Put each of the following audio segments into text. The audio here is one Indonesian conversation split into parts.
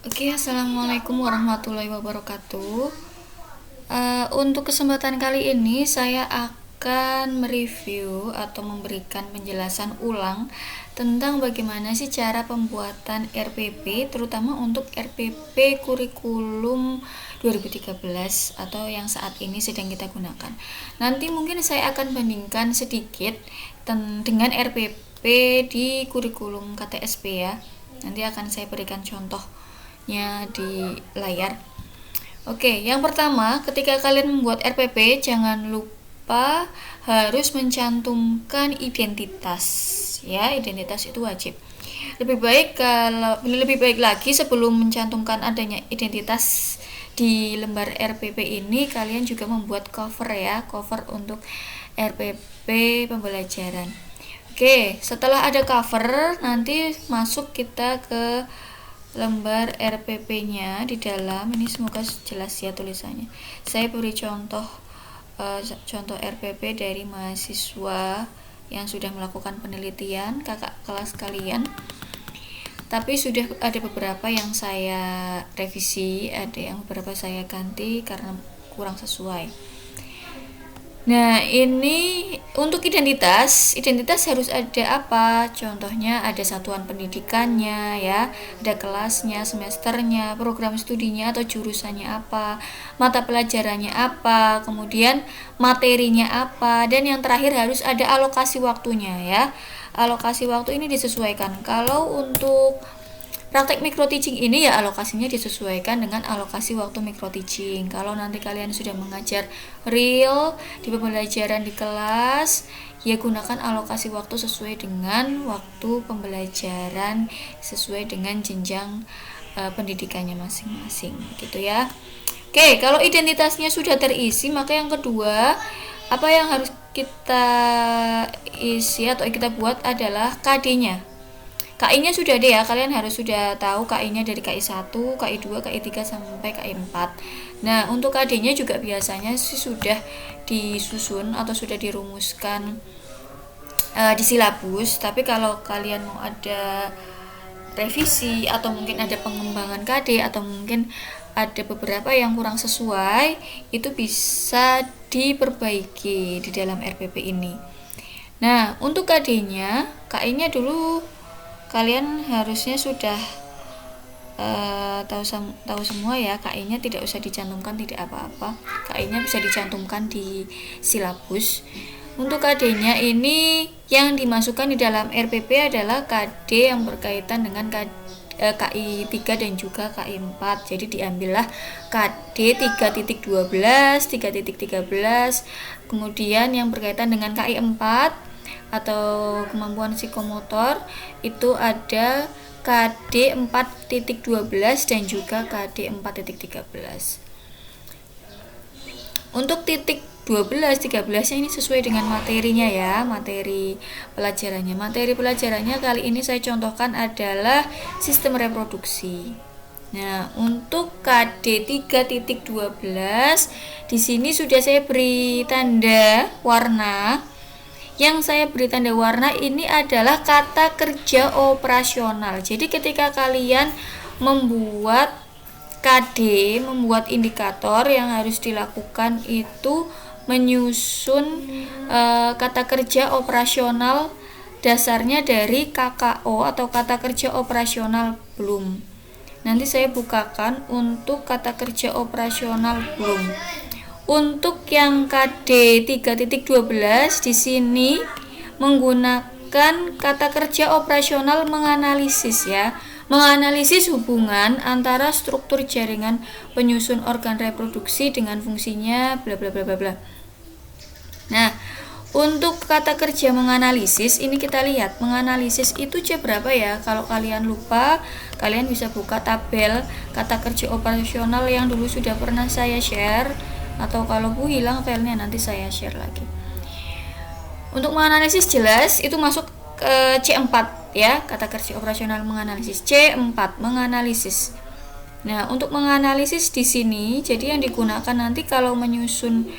Oke, assalamualaikum warahmatullahi wabarakatuh. Untuk kesempatan kali ini saya akan mereview atau memberikan penjelasan ulang tentang bagaimana sih cara pembuatan RPP, terutama untuk RPP kurikulum 2013 atau yang saat ini sedang kita gunakan. Nanti mungkin saya akan bandingkan sedikit dengan RPP di kurikulum KTSP ya. Nanti akan saya berikan contohnya di layar. Oke, yang pertama, ketika kalian membuat RPP, jangan lupa harus mencantumkan identitas. Ya, identitas itu wajib. Lebih baik lagi sebelum mencantumkan adanya identitas di lembar RPP ini, kalian juga membuat cover ya, cover untuk RPP pembelajaran. Oke, setelah ada cover, nanti masuk kita ke lembar RPP-nya di dalam. Ini semoga jelas ya tulisannya. Saya beri contoh RPP dari mahasiswa yang sudah melakukan penelitian, kakak kelas kalian. Tapi sudah ada beberapa yang saya revisi, ada yang beberapa saya ganti karena kurang sesuai. Nah, ini untuk identitas harus ada apa? Contohnya ada satuan pendidikannya ya, ada kelasnya, semesternya, program studinya atau jurusannya apa, mata pelajarannya apa, kemudian materinya apa, dan yang terakhir harus ada alokasi waktunya ya. Alokasi waktu ini disesuaikan. Kalau untuk praktek micro teaching ini ya alokasinya disesuaikan dengan alokasi waktu micro teaching. Kalau nanti kalian sudah mengajar real di pembelajaran di kelas, ya gunakan alokasi waktu sesuai dengan waktu pembelajaran, sesuai dengan jenjang pendidikannya masing-masing gitu ya. Oke, kalau identitasnya sudah terisi, maka yang kedua apa yang harus kita isi atau kita buat adalah KD-nya. KI-nya sudah ada ya, kalian harus sudah tahu KI-nya dari KI 1, KI 2, KI 3 sampai KI 4. Nah, untuk KD-nya juga biasanya sih sudah disusun atau sudah dirumuskan di silabus, tapi kalau kalian mau ada revisi atau mungkin ada pengembangan KD atau mungkin ada beberapa yang kurang sesuai, itu bisa diperbaiki di dalam RPP ini. Nah, untuk KD-nya, KI-nya dulu kalian harusnya sudah tahu semua ya. KI-nya tidak usah dicantumkan, tidak apa-apa. KI-nya bisa dicantumkan di silabus. Untuk KD-nya ini yang dimasukkan di dalam RPP adalah KD yang berkaitan dengan KI 3 dan juga KI 4. Jadi diambillah KD 3.12, 3.13, kemudian yang berkaitan dengan KI 4 atau kemampuan psikomotor itu ada KD 4.12 dan juga KD 4.13. Untuk titik 12, 13 ini sesuai dengan materinya ya, materi pelajarannya. Materi pelajarannya kali ini saya contohkan adalah sistem reproduksi. Nah, untuk KD 3.12 di sini sudah saya beri tanda warna. Yang saya beri tanda warna ini adalah kata kerja operasional. Jadi ketika kalian membuat KD, membuat indikator, yang harus dilakukan itu menyusun kata kerja operasional dasarnya dari KKO atau kata kerja operasional Bloom. Nanti saya bukakan untuk kata kerja operasional Bloom. Untuk yang KD 3.12 di sini menggunakan kata kerja operasional menganalisis ya. Menganalisis hubungan antara struktur jaringan penyusun organ reproduksi dengan fungsinya bla bla bla bla bla. Nah, untuk kata kerja menganalisis ini kita lihat menganalisis itu C berapa ya. Kalau kalian lupa, kalian bisa buka tabel kata kerja operasional yang dulu sudah pernah saya share, atau kalau hilang filenya nanti saya share lagi. Untuk menganalisis jelas itu masuk ke C4 ya, kata kerja operasional menganalisis C4 menganalisis. Nah, untuk menganalisis di sini jadi yang digunakan nanti kalau menyusun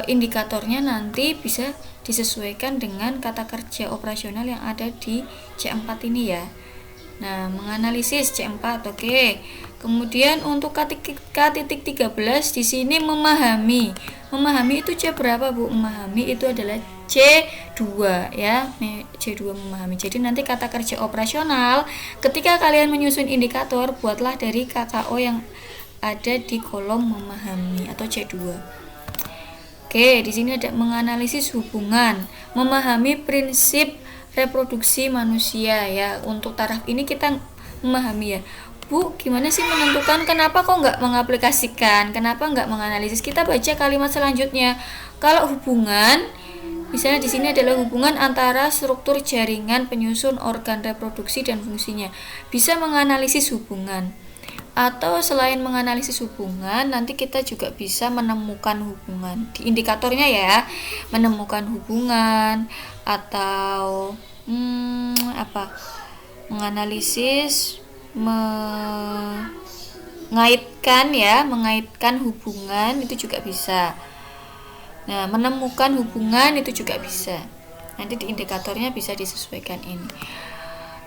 indikatornya nanti bisa disesuaikan dengan kata kerja operasional yang ada di C4 ini ya. Nah, menganalisis C4, oke. Kemudian untuk K-13 di sini memahami. Memahami itu C berapa, Bu? Memahami itu adalah C2 ya. C2 memahami. Jadi nanti kata kerja operasional ketika kalian menyusun indikator, buatlah dari KKO yang ada di kolom memahami atau C2. Oke, di sini ada menganalisis hubungan, memahami prinsip reproduksi manusia ya. Untuk taraf ini kita memahami ya. Bu, gimana sih menentukan, kenapa kok nggak mengaplikasikan, kenapa nggak menganalisis? Kita baca kalimat selanjutnya. Kalau hubungan, misalnya di sini adalah hubungan antara struktur jaringan penyusun organ reproduksi dan fungsinya. Bisa menganalisis hubungan. Atau selain menganalisis hubungan, nanti kita juga bisa menemukan hubungan di indikatornya ya, menemukan hubungan atau menganalisis, mengaitkan hubungan itu juga bisa. Nah, menemukan hubungan itu juga bisa. Nanti di indikatornya bisa disesuaikan ini.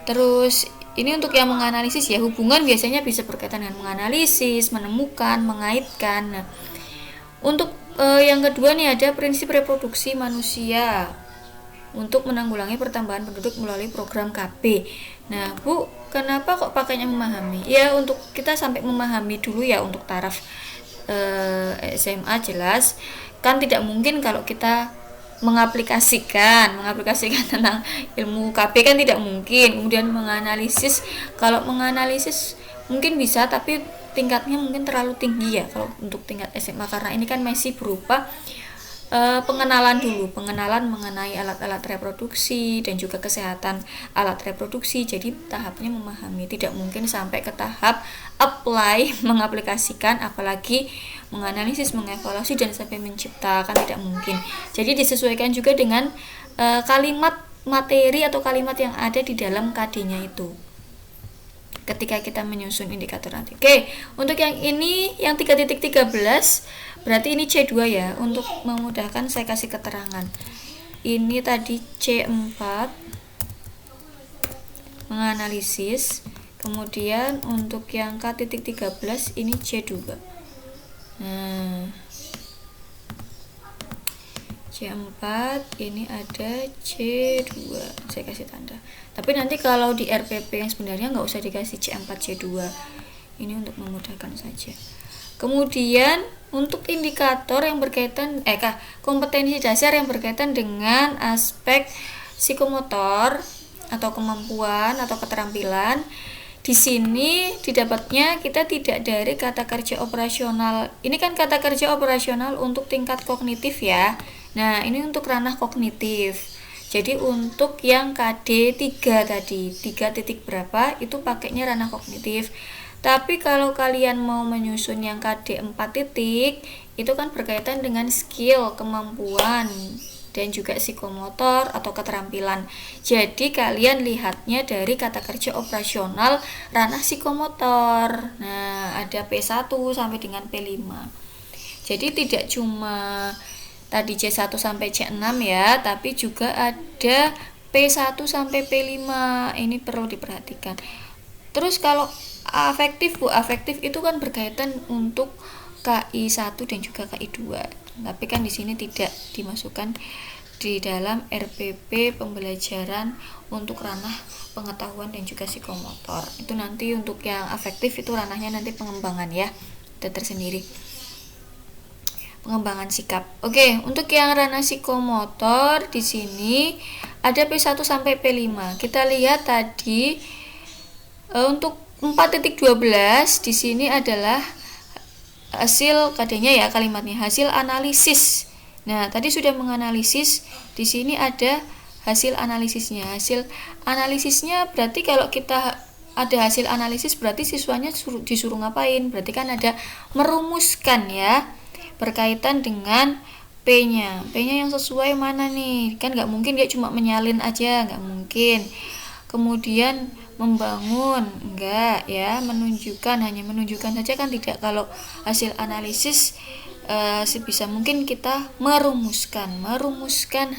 Terus ini untuk yang menganalisis ya, hubungan biasanya bisa berkaitan dengan menganalisis, menemukan, mengaitkan. Nah, untuk yang kedua nih ada prinsip reproduksi manusia untuk menanggulangi pertambahan penduduk melalui program KB. Nah, Bu, kenapa kok pakainya memahami? Ya, untuk kita sampai memahami dulu ya untuk taraf SMA jelas. Kan tidak mungkin kalau kita mengaplikasikan tentang ilmu KB kan tidak mungkin. Kemudian menganalisis, kalau menganalisis mungkin bisa tapi tingkatnya mungkin terlalu tinggi ya kalau untuk tingkat SMA, karena ini kan masih berupa pengenalan dulu, pengenalan mengenai alat-alat reproduksi dan juga kesehatan alat reproduksi. Jadi tahapnya memahami, tidak mungkin sampai ke tahap apply, mengaplikasikan, apalagi menganalisis, mengevaluasi dan sampai menciptakan, tidak mungkin. Jadi disesuaikan juga dengan kalimat materi atau kalimat yang ada di dalam KD-nya itu ketika kita menyusun indikator nanti. Oke, untuk yang ini yang 3.13 berarti ini C2 ya. Untuk memudahkan saya kasih keterangan. Ini tadi C4 menganalisis. Kemudian untuk yang K.13 ini C2. Nah, C4 ini ada C2, saya kasih tanda. Tapi nanti kalau di RPP yang sebenarnya nggak usah dikasih C4 C2, ini untuk memudahkan saja. Kemudian untuk indikator yang berkaitan kompetensi dasar yang berkaitan dengan aspek psikomotor atau kemampuan atau keterampilan. Di sini didapatnya kita tidak dari kata kerja operasional. Ini kan kata kerja operasional untuk tingkat kognitif ya. Nah, ini untuk ranah kognitif. Jadi untuk yang KD 3 tadi, 3 titik berapa itu pakainya ranah kognitif. Tapi kalau kalian mau menyusun yang KD 4 titik, itu kan berkaitan dengan skill, kemampuan dan juga psikomotor atau keterampilan. Jadi kalian lihatnya dari kata kerja operasional ranah psikomotor. Nah, ada P1 sampai dengan P5. Jadi tidak cuma tadi C1 sampai C6 ya, tapi juga ada P1 sampai P5. Ini perlu diperhatikan. Terus kalau afektif, Bu, afektif itu kan berkaitan untuk KI1 dan juga KI2. Tapi kan di sini tidak dimasukkan di dalam RPP pembelajaran untuk ranah pengetahuan dan juga psikomotor. Itu nanti untuk yang afektif itu ranahnya nanti pengembangan ya, itu tersendiri. Pengembangan sikap. Oke, untuk yang ranah psikomotor di sini ada P1 sampai P5. Kita lihat tadi untuk 4.12 di sini adalah hasil KD-nya ya, kalimatnya hasil analisis. Nah, tadi sudah menganalisis, di sini ada hasil analisisnya. Hasil analisisnya berarti kalau kita ada hasil analisis berarti siswanya disuruh ngapain? Berarti kan ada merumuskan ya, berkaitan dengan P-nya. P-nya yang sesuai mana nih? Kan nggak mungkin dia cuma menyalin aja, nggak mungkin. Kemudian membangun, enggak ya, menunjukkan, hanya menunjukkan saja kan tidak. Kalau hasil analisis sebisa mungkin kita merumuskan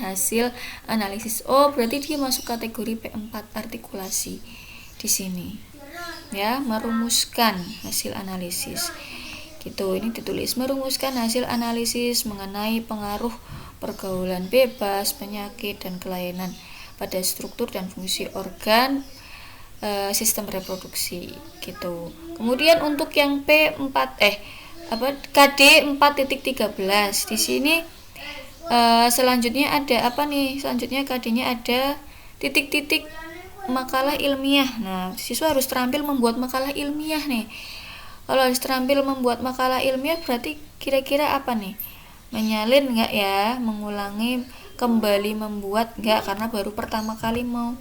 hasil analisis. Oh, berarti dia masuk kategori P4 artikulasi. di sini. Ya, merumuskan hasil analisis. Gitu, ini ditulis merumuskan hasil analisis mengenai pengaruh pergaulan bebas, penyakit dan kelainan pada struktur dan fungsi organ sistem reproduksi gitu. Kemudian untuk yang KD 4.13 di sini selanjutnya ada apa nih? Selanjutnya KD-nya ada titik-titik makalah ilmiah. Nah, siswa harus terampil membuat makalah ilmiah nih. Kalau harus terampil membuat makalah ilmiah berarti kira-kira apa nih? Menyalin enggak ya? Mengulangi kembali membuat enggak? Karena baru pertama kali mau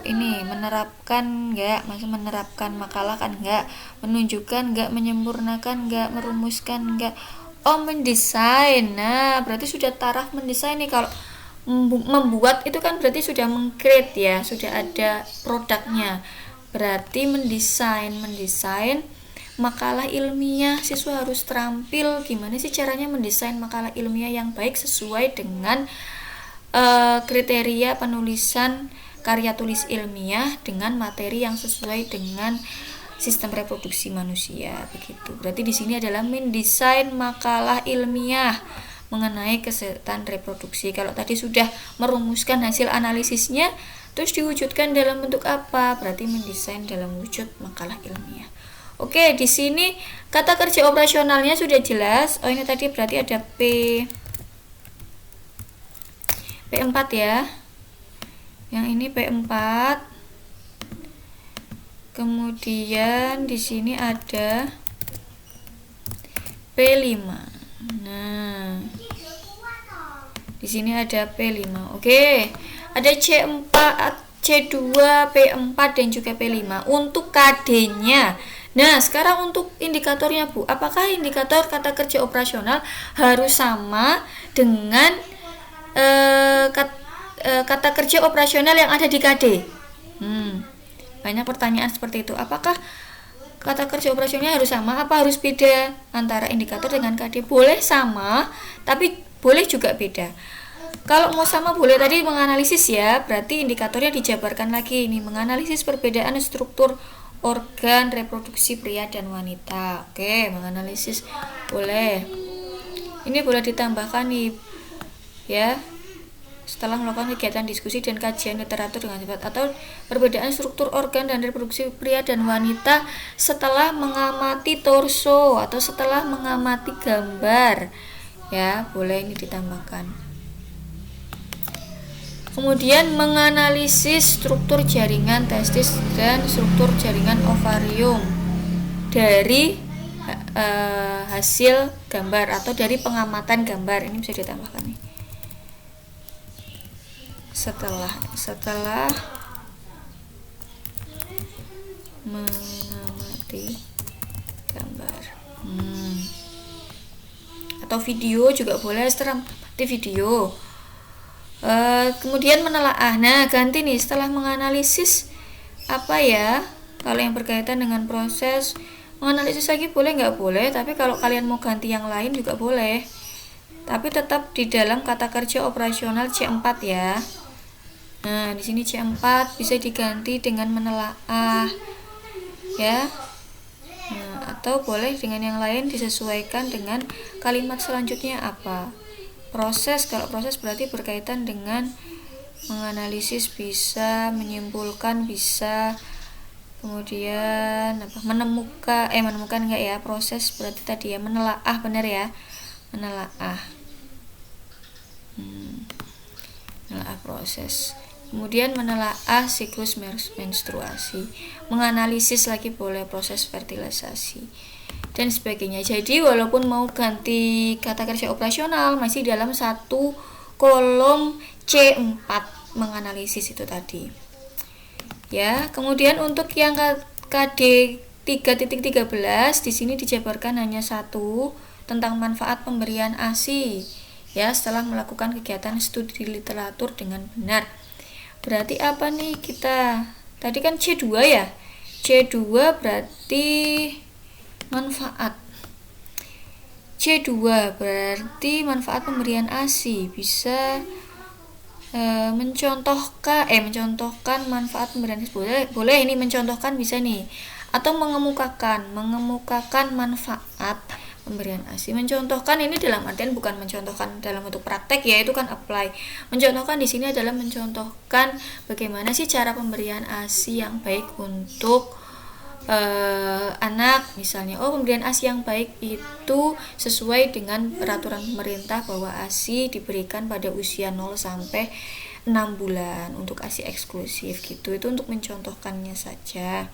ini menerapkan enggak? Maksud menerapkan makalah kan enggak? Menunjukkan enggak? Menyempurnakan enggak? Merumuskan enggak? Oh, mendesain. Nah, berarti sudah taraf mendesain nih. Kalau membuat itu kan berarti sudah meng-create ya, sudah ada produknya. Berarti mendesain makalah ilmiah. Siswa harus terampil gimana sih caranya mendesain makalah ilmiah yang baik sesuai dengan kriteria penulisan karya tulis ilmiah dengan materi yang sesuai dengan sistem reproduksi manusia begitu. Berarti di sini adalah mendesain makalah ilmiah mengenai kesehatan reproduksi. Kalau tadi sudah merumuskan hasil analisisnya, terus diwujudkan dalam bentuk apa? Berarti mendesain dalam wujud makalah ilmiah. Oke, di sini kata kerja operasionalnya sudah jelas. Oh, ini tadi berarti ada P4 ya. Yang ini P4. Kemudian di sini ada P5. Nah, di sini ada P5. Oke. Ada C4, C2, P4 dan juga P5 untuk KD-nya. Nah, sekarang untuk indikatornya, Bu. Apakah indikator kata kerja operasional harus sama dengan kata kerja operasional yang ada di KD? Banyak pertanyaan seperti itu. Apakah kata kerja operasionalnya harus sama? Apa harus beda antara indikator dengan KD? Boleh sama, tapi boleh juga beda. Kalau mau sama boleh tadi menganalisis ya, berarti indikatornya dijabarkan lagi. Ini menganalisis perbedaan struktur organ reproduksi pria dan wanita. Oke, menganalisis boleh. Ini boleh ditambahkan nih ya. Setelah melakukan kegiatan diskusi dan kajian literatur dengan cepat, atau perbedaan struktur organ dan reproduksi pria dan wanita setelah mengamati torso atau setelah mengamati gambar ya, boleh ini ditambahkan. Kemudian menganalisis struktur jaringan testis dan struktur jaringan ovarium dari hasil gambar atau dari pengamatan gambar, ini bisa ditambahkan nih. Setelah mengamati gambar atau video juga boleh, setelah di video. Kemudian menelaah. Nah, ganti nih, setelah menganalisis apa ya, kalau yang berkaitan dengan proses menganalisis lagi boleh nggak boleh, tapi kalau kalian mau ganti yang lain juga boleh, tapi tetap di dalam kata kerja operasional C4 ya. Nah, di sini C4 bisa diganti dengan menelaah ya. Nah, atau boleh dengan yang lain disesuaikan dengan kalimat selanjutnya apa. Proses, kalau proses berarti berkaitan dengan menganalisis bisa, menyimpulkan bisa, kemudian menemukan enggak ya, proses berarti tadi ya, menelaah, benar ya, menelaah proses. Kemudian menelaah siklus menstruasi, menganalisis lagi boleh proses fertilisasi dan sebagainya. Jadi walaupun mau ganti kata kerja operasional masih dalam satu kolom C4 menganalisis itu tadi. Ya, kemudian untuk yang KD 3.13 di sini dijabarkan hanya satu tentang manfaat pemberian ASI ya setelah melakukan kegiatan studi literatur dengan benar. Berarti apa nih kita? Tadi kan C2 ya. C2 berarti manfaat. C2 berarti manfaat pemberian ASI bisa mencontohkan manfaat pemberian ASI. Boleh ini mencontohkan bisa nih, atau mengemukakan manfaat pemberian ASI. Mencontohkan ini dalam artian bukan mencontohkan dalam bentuk praktek ya, itu kan apply. Mencontohkan di sini adalah mencontohkan bagaimana sih cara pemberian ASI yang baik untuk anak. Misalnya, pemberian ASI yang baik itu sesuai dengan peraturan pemerintah bahwa ASI diberikan pada usia 0 sampai 6 bulan untuk ASI eksklusif gitu. Itu untuk mencontohkannya saja.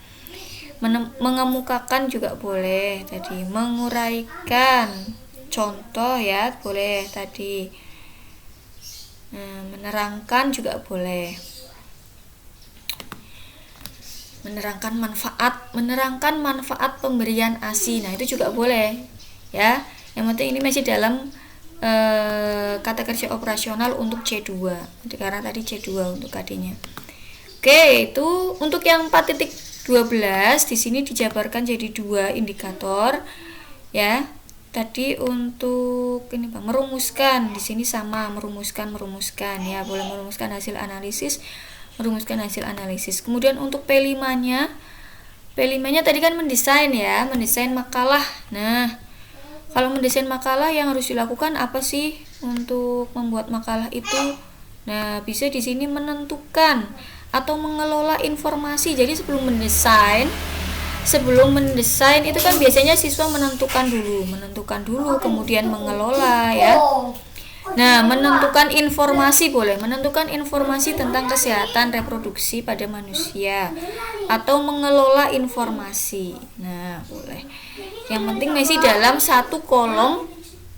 Mengemukakan juga boleh tadi, menguraikan contoh ya boleh tadi. Menerangkan juga boleh, menerangkan manfaat pemberian ASI. Nah, itu juga boleh ya. Yang penting ini masih dalam kata kerja operasional untuk C2, karena tadi C2 untuk KD-nya. Oke, itu untuk yang 4.12 di sini dijabarkan jadi 2 indikator ya. Tadi untuk ini Bang, merumuskan di sini sama merumuskan ya, boleh merumuskan hasil analisis, Kemudian untuk P5-nya tadi kan mendesain ya, mendesain makalah. Nah, kalau mendesain makalah yang harus dilakukan apa sih untuk membuat makalah itu? Nah, bisa di sini menentukan atau mengelola informasi. Jadi sebelum mendesain itu kan biasanya siswa menentukan dulu, kemudian mengelola ya. Nah, menentukan informasi boleh, menentukan informasi tentang kesehatan reproduksi pada manusia atau mengelola informasi. Nah, boleh. Yang penting masih dalam satu kolom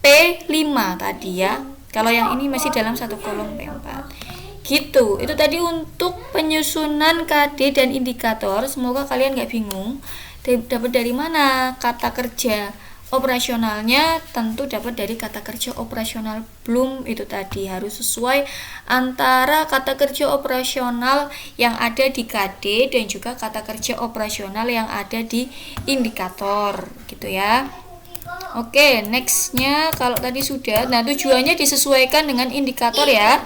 P5 tadi ya. Kalau yang ini masih dalam satu kolom P4. Gitu. Itu tadi untuk penyusunan KD dan indikator. Semoga kalian gak bingung. Dapat dari mana kata kerja operasionalnya? Tentu dapat dari kata kerja operasional Bloom itu tadi. Harus sesuai antara kata kerja operasional yang ada di KD dan juga kata kerja operasional yang ada di indikator gitu ya. Oke, nextnya kalau tadi sudah, nah tujuannya disesuaikan dengan indikator ya.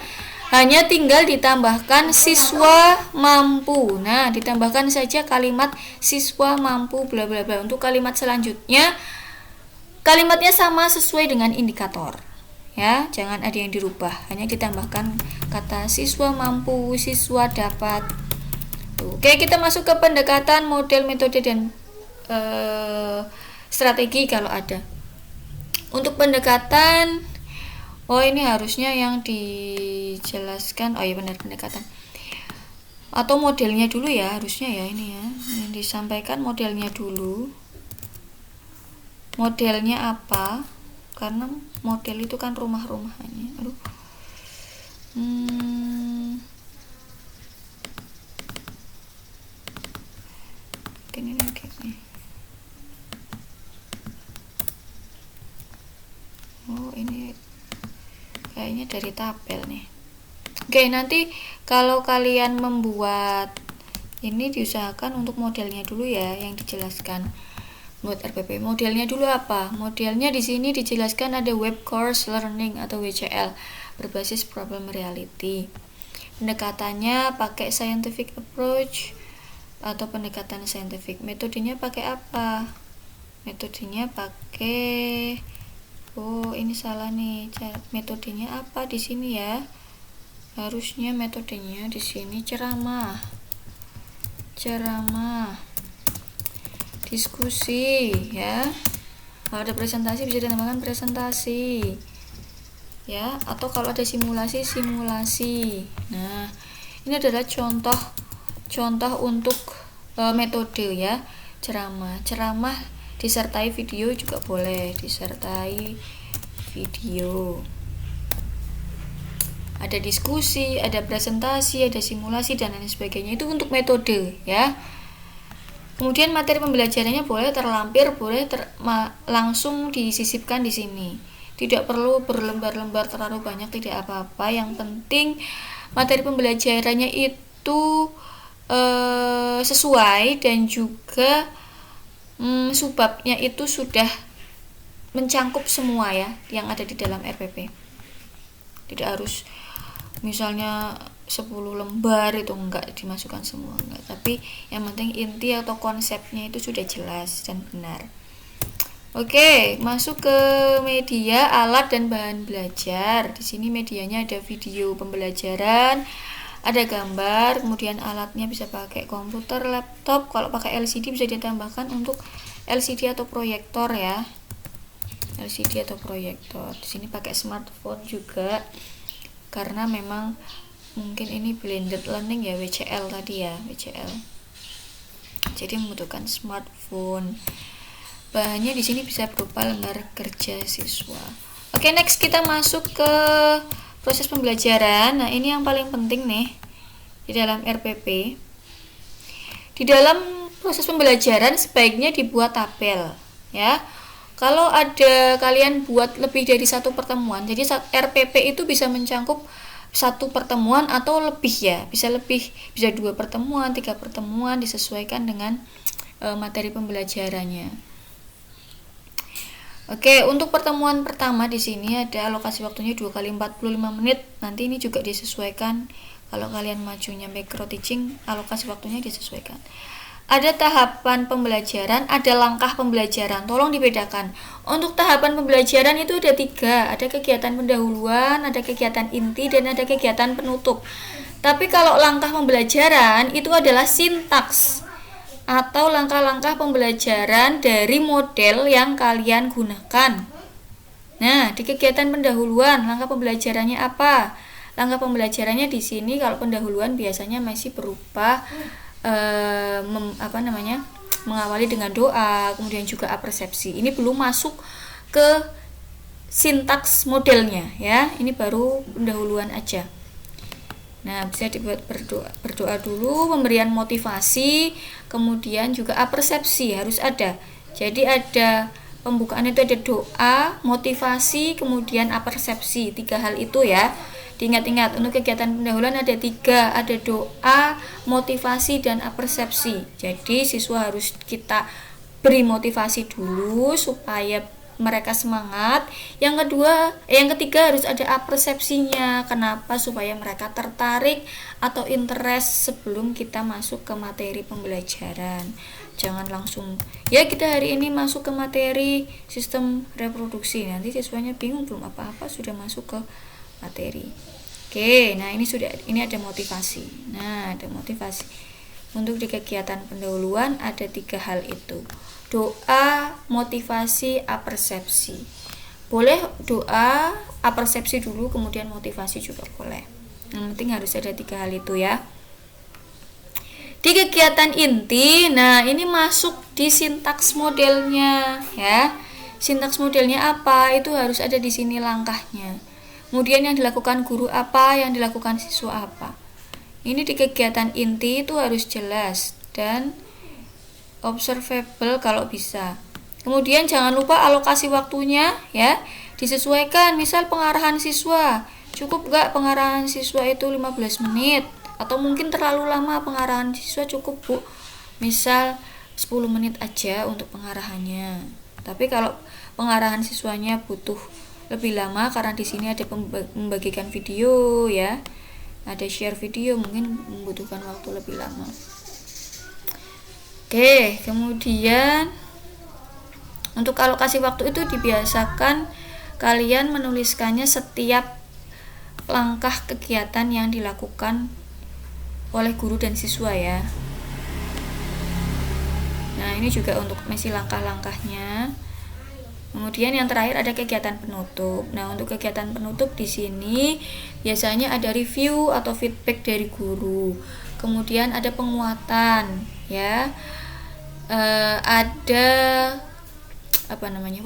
Hanya tinggal ditambahkan siswa mampu. Nah, ditambahkan saja kalimat siswa mampu bla bla bla. Untuk kalimat selanjutnya kalimatnya sama sesuai dengan indikator. Ya, jangan ada yang dirubah. Hanya ditambahkan kata siswa mampu, siswa dapat. Oke, kita masuk ke pendekatan, model, metode dan strategi kalau ada. Untuk pendekatan, ini harusnya yang dijelaskan. Iya benar, pendekatan atau modelnya dulu ya, harusnya ya ini ya. Yang disampaikan modelnya dulu. Modelnya apa? Karena model itu kan rumah-rumahannya. Ini lagi nih. Ini kayaknya dari tabel nih. Oke, nanti kalau kalian membuat ini diusahakan untuk modelnya dulu ya yang dijelaskan. Buat RPP modelnya dulu apa? Modelnya di sini dijelaskan ada web course learning atau WCL berbasis problem reality. Pendekatannya pakai scientific approach atau pendekatan scientific. Metodenya pakai apa? Metodenya pakai ini salah nih. Metodenya apa di sini ya? Harusnya metodenya di sini ceramah, diskusi ya. Kalau ada presentasi bisa ditambahkan presentasi ya, atau kalau ada simulasi. Nah, ini adalah contoh untuk metode ya. Ceramah disertai video juga boleh, ada diskusi, ada presentasi, ada simulasi dan lain sebagainya. Itu untuk metode ya. Kemudian materi pembelajarannya boleh terlampir, boleh langsung disisipkan di sini. Tidak perlu berlembar-lembar terlalu banyak, tidak apa-apa. Yang penting materi pembelajarannya itu sesuai dan juga subbabnya itu sudah mencangkup semua ya yang ada di dalam RPP. Tidak harus misalnya 10 lembar itu enggak dimasukkan semua, enggak, tapi yang penting inti atau konsepnya itu sudah jelas dan benar. Oke, masuk ke media, alat dan bahan belajar. Di sini medianya ada video pembelajaran, ada gambar, kemudian alatnya bisa pakai komputer, laptop. Kalau pakai LCD bisa ditambahkan untuk LCD atau proyektor ya. LCD atau proyektor. Di sini pakai smartphone juga karena memang mungkin ini blended learning ya, WCL tadi ya, WCL. Jadi membutuhkan smartphone. Bahannya di sini bisa berupa lembar kerja siswa. Oke, next kita masuk ke proses pembelajaran. Nah, ini yang paling penting nih di dalam RPP. Di dalam proses pembelajaran sebaiknya dibuat tabel ya. Kalau ada kalian buat lebih dari satu pertemuan, jadi RPP itu bisa mencangkup satu pertemuan atau lebih ya, bisa lebih, bisa 2 pertemuan, 3 pertemuan, disesuaikan dengan materi pembelajarannya. Oke, untuk pertemuan pertama di sini ada alokasi waktunya 2 kali 45 menit. Nanti ini juga disesuaikan. Kalau kalian majunya micro teaching, alokasi waktunya disesuaikan. Ada tahapan pembelajaran, ada langkah pembelajaran. Tolong dibedakan. Untuk tahapan pembelajaran itu ada 3. Ada kegiatan pendahuluan, ada kegiatan inti, dan ada kegiatan penutup. Tapi kalau langkah pembelajaran itu adalah sintaks atau langkah-langkah pembelajaran dari model yang kalian gunakan. Nah, di kegiatan pendahuluan, langkah pembelajarannya apa? Langkah pembelajarannya di sini kalau pendahuluan biasanya masih berupa mengawali dengan doa, kemudian juga apersepsi. Ini belum masuk ke sintaks modelnya ya. Ini baru pendahuluan aja. Nah, bisa dibuat berdoa dulu, pemberian motivasi, kemudian juga apersepsi harus ada. Jadi ada pembukaan itu ada doa, motivasi, kemudian apersepsi. 3 hal itu ya. Diingat-ingat, untuk kegiatan pendahuluan ada 3, ada doa, motivasi, dan apersepsi. Jadi siswa harus kita beri motivasi dulu supaya mereka semangat. Yang ketiga harus ada apersepsinya. Kenapa? Supaya mereka tertarik atau interest sebelum kita masuk ke materi pembelajaran. Jangan langsung ya kita hari ini masuk ke materi sistem reproduksi, nanti siswanya bingung belum apa-apa sudah masuk ke materi. Oke, nah ini ada motivasi. Nah, ada motivasi. Untuk di kegiatan pendahuluan ada 3 hal itu. Doa, motivasi, apersepsi. Boleh doa, apersepsi dulu, kemudian motivasi juga boleh. Yang penting harus ada 3 hal itu ya. Di kegiatan inti, nah ini masuk di sintaks modelnya ya. Sintaks modelnya apa? Itu harus ada di sini langkahnya. Kemudian yang dilakukan guru apa, yang dilakukan siswa apa. Ini di kegiatan inti itu harus jelas dan observable kalau bisa. Kemudian jangan lupa alokasi waktunya ya, disesuaikan. Misal pengarahan siswa, cukup gak pengarahan siswa itu 15 menit atau mungkin terlalu lama pengarahan siswa? Cukup Bu, misal 10 menit aja untuk pengarahannya. Tapi kalau pengarahan siswanya butuh lebih lama karena di sini ada membagikan video ya, ada share video, mungkin membutuhkan waktu lebih lama. Oke, kemudian untuk alokasi waktu itu dibiasakan kalian menuliskannya setiap langkah kegiatan yang dilakukan oleh guru dan siswa ya. Nah, ini juga untuk masih langkah-langkahnya. Kemudian yang terakhir ada kegiatan penutup. Nah, untuk kegiatan penutup di sini biasanya ada review atau feedback dari guru. Kemudian ada penguatan ya. Ada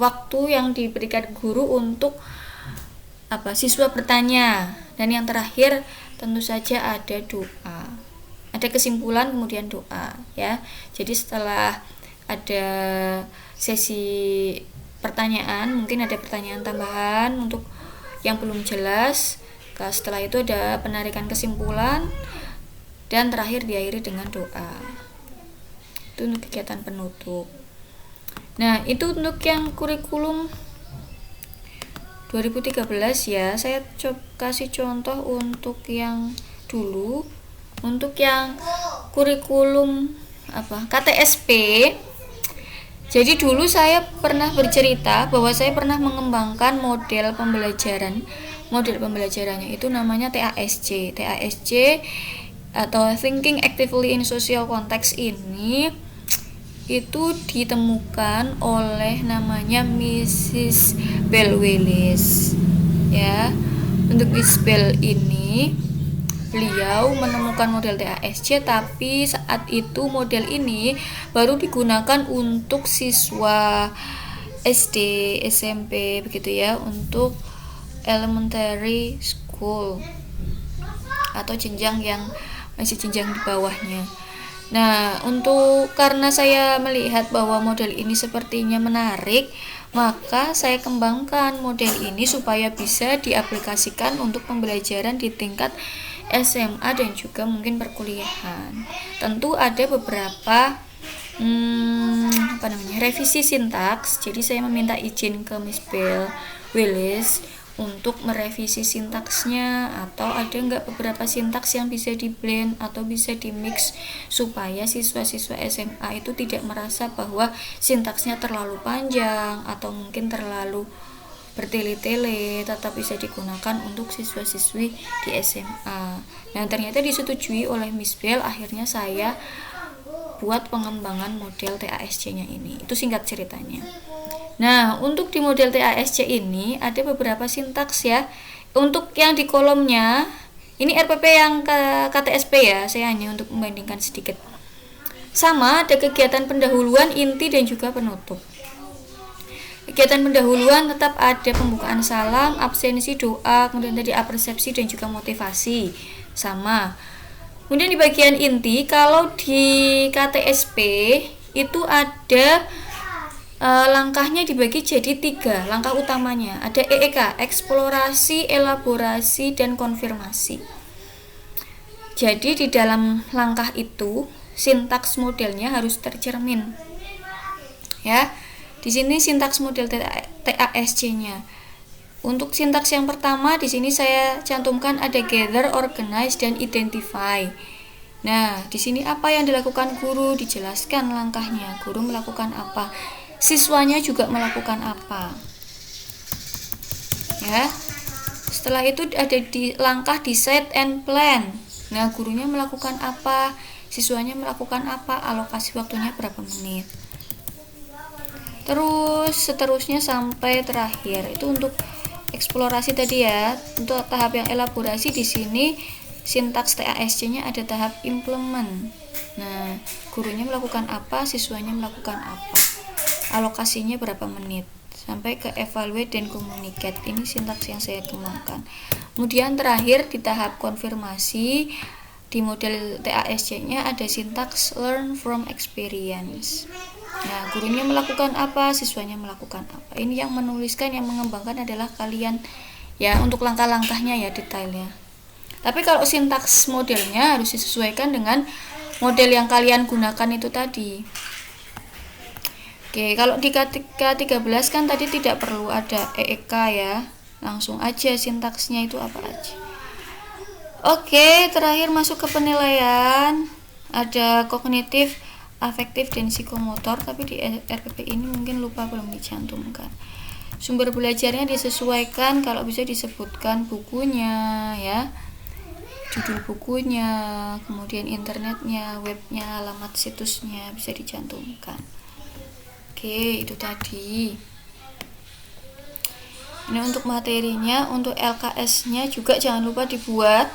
waktu yang diberikan guru untuk siswa bertanya. Dan yang terakhir tentu saja ada doa. Ada kesimpulan kemudian doa ya. Jadi setelah ada sesi pertanyaan, mungkin ada pertanyaan tambahan untuk yang belum jelas. Setelah itu ada penarikan kesimpulan dan terakhir diakhiri dengan doa. Itu untuk kegiatan penutup. Nah, itu untuk yang kurikulum 2013 ya. Saya kasih contoh untuk yang dulu, untuk yang kurikulum KTSP. Jadi dulu saya pernah bercerita bahwa saya pernah mengembangkan model pembelajaran. Model pembelajarannya itu namanya TASC. TASC atau Thinking Actively in Social Context ini itu ditemukan oleh namanya Mrs. Bell Willis. Ya, untuk Miss Bell ini beliau menemukan model TASC, tapi saat itu model ini baru digunakan untuk siswa SD, SMP begitu ya, untuk elementary school atau jenjang yang masih jenjang di bawahnya. Nah, karena saya melihat bahwa model ini sepertinya menarik, maka saya kembangkan model ini supaya bisa diaplikasikan untuk pembelajaran di tingkat SMA dan juga mungkin perkuliahan. Tentu ada beberapa revisi sintaks. Jadi saya meminta izin ke Miss Bell Willis untuk merevisi sintaksnya, atau ada nggak beberapa sintaks yang bisa di-blend atau bisa di-mix supaya siswa-siswa SMA itu tidak merasa bahwa sintaksnya terlalu panjang atau mungkin terlalu bertele-tele, tetap bisa digunakan untuk siswa-siswi di SMA. Nah, ternyata disetujui oleh Miss Bell. Akhirnya saya buat pengembangan model TASC-nya ini. Itu singkat ceritanya. Nah, untuk di model TASC ini ada beberapa sintaks ya. Untuk yang di kolomnya, ini RPP yang KTSP ya, saya hanya untuk membandingkan sedikit. Sama, ada kegiatan pendahuluan, inti, dan juga penutup. Kegiatan pendahuluan tetap ada pembukaan salam, absensi, doa, kemudian tadi apersepsi dan juga motivasi. Sama. Kemudian di bagian inti, kalau di KTSP itu ada langkahnya dibagi jadi 3 langkah utamanya. Ada EEK, eksplorasi, elaborasi, dan konfirmasi. Jadi di dalam langkah itu sintaks modelnya harus tercermin. Ya, di sini sintaks model TASC-nya. Untuk sintaks yang pertama di sini saya cantumkan ada gather, organize, dan identify. Nah, di sini apa yang dilakukan guru, dijelaskan langkahnya. Guru melakukan apa? Siswanya juga melakukan apa, ya. Setelah itu ada di langkah decide and plan. Nah, gurunya melakukan apa, siswanya melakukan apa, alokasi waktunya berapa menit, terus seterusnya sampai terakhir. Itu untuk eksplorasi tadi ya. Untuk tahap yang elaborasi di sini sintaks TASC-nya ada tahap implement. Nah, gurunya melakukan apa, siswanya melakukan apa, alokasinya berapa menit, sampai ke evaluate dan communicate. Ini sintaks yang saya kembangkan. Kemudian terakhir di tahap konfirmasi di model TASC-nya ada sintaks learn from experience. Nah, gurunya melakukan apa, siswanya melakukan apa. Ini yang menuliskan, yang mengembangkan adalah kalian ya, untuk langkah-langkahnya ya, detailnya. Tapi kalau sintaks modelnya harus disesuaikan dengan model yang kalian gunakan itu tadi. Oke, kalau di K13 kan tadi tidak perlu ada EEK ya. Langsung aja sintaksnya itu apa aja. Oke, terakhir masuk ke penilaian. Ada kognitif, afektif, dan psikomotor, tapi di RPP ini mungkin lupa belum dicantumkan. Sumber belajarnya disesuaikan, kalau bisa disebutkan bukunya ya. Judul bukunya, kemudian internetnya, webnya, alamat situsnya bisa dicantumkan. Oke, itu tadi. Ini untuk materinya. Untuk LKS-nya juga jangan lupa dibuat.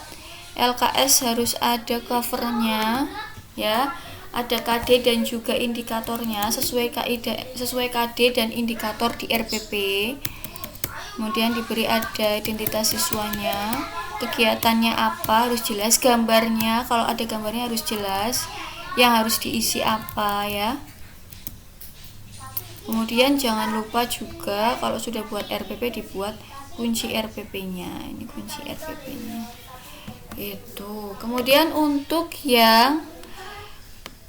LKS harus ada covernya, ya. Ada KD dan juga indikatornya sesuai KD dan indikator di RPP. Kemudian diberi ada identitas siswanya, kegiatannya apa harus jelas, gambarnya kalau ada gambarnya harus jelas, yang harus diisi apa ya. Kemudian jangan lupa juga kalau sudah buat RPP dibuat kunci RPP-nya. Ini kunci RPP-nya. Itu. Kemudian untuk yang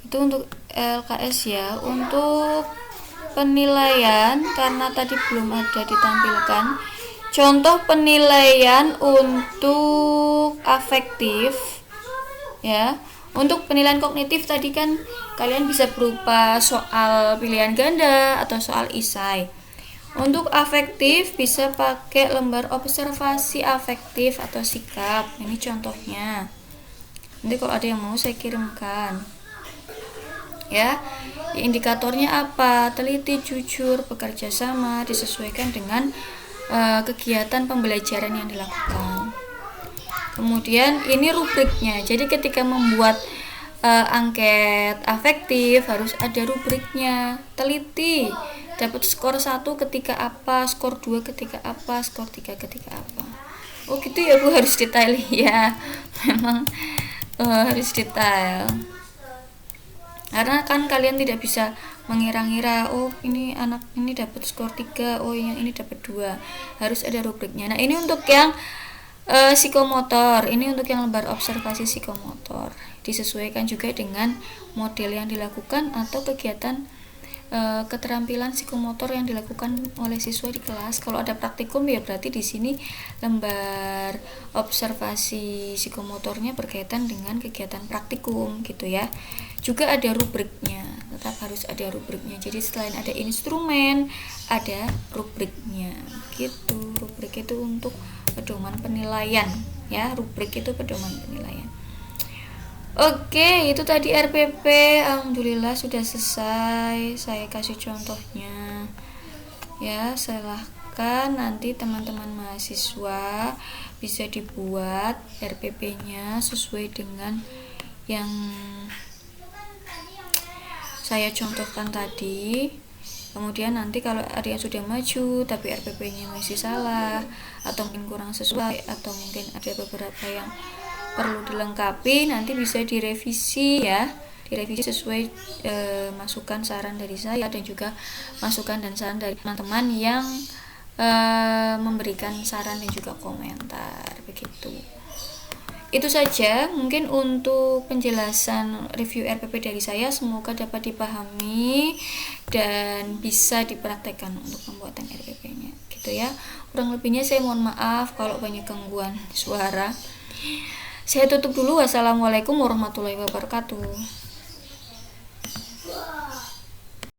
itu untuk LKS ya. Untuk penilaian karena tadi belum ada ditampilkan, Contoh penilaian untuk afektif ya. Untuk penilaian kognitif tadi kan kalian bisa berupa soal pilihan ganda atau soal isai. Untuk afektif bisa pakai lembar observasi afektif atau sikap. Ini contohnya. Nanti kalau ada yang mau saya kirimkan. Ya. Indikatornya apa? Teliti, jujur, bekerja sama, disesuaikan dengan kegiatan pembelajaran yang dilakukan. Kemudian ini rubriknya. Jadi ketika membuat angket afektif harus ada rubriknya. Teliti, dapat skor 1 ketika apa, skor 2 ketika apa, skor 3 ketika apa. Oh gitu ya Bu, harus detail ya. Memang harus detail. Karena kan kalian tidak bisa mengira-ngira, oh ini anak ini dapat skor 3, oh yang ini dapat 2. Harus ada rubriknya. Nah, ini untuk yang psikomotor, ini untuk yang lembar observasi psikomotor. Disesuaikan juga dengan model yang dilakukan atau kegiatan keterampilan psikomotor yang dilakukan oleh siswa di kelas. Kalau ada praktikum ya berarti di sini lembar observasi psikomotornya berkaitan dengan kegiatan praktikum gitu ya. Juga ada rubriknya, tetap harus ada rubriknya. Jadi selain ada instrumen, ada rubriknya gitu. Rubrik itu untuk pedoman penilaian ya, rubrik itu pedoman penilaian. Oke, itu tadi RPP. Alhamdulillah sudah selesai. Saya kasih contohnya ya. Silahkan nanti teman-teman mahasiswa bisa dibuat RPP-nya sesuai dengan yang saya contohkan tadi. Kemudian nanti kalau ada yang sudah maju tapi RPP-nya masih salah atau mungkin kurang sesuai atau mungkin ada beberapa yang perlu dilengkapi, nanti bisa direvisi ya, direvisi sesuai masukan saran dari saya dan juga masukan dan saran dari teman-teman yang memberikan saran dan juga komentar begitu. Itu saja mungkin untuk penjelasan review RPP dari saya, semoga dapat dipahami dan bisa dipraktekkan untuk pembuatan RPP-nya gitu ya. Kurang lebihnya saya mohon maaf kalau banyak gangguan suara. Saya tutup dulu. Wassalamualaikum warahmatullahi wabarakatuh.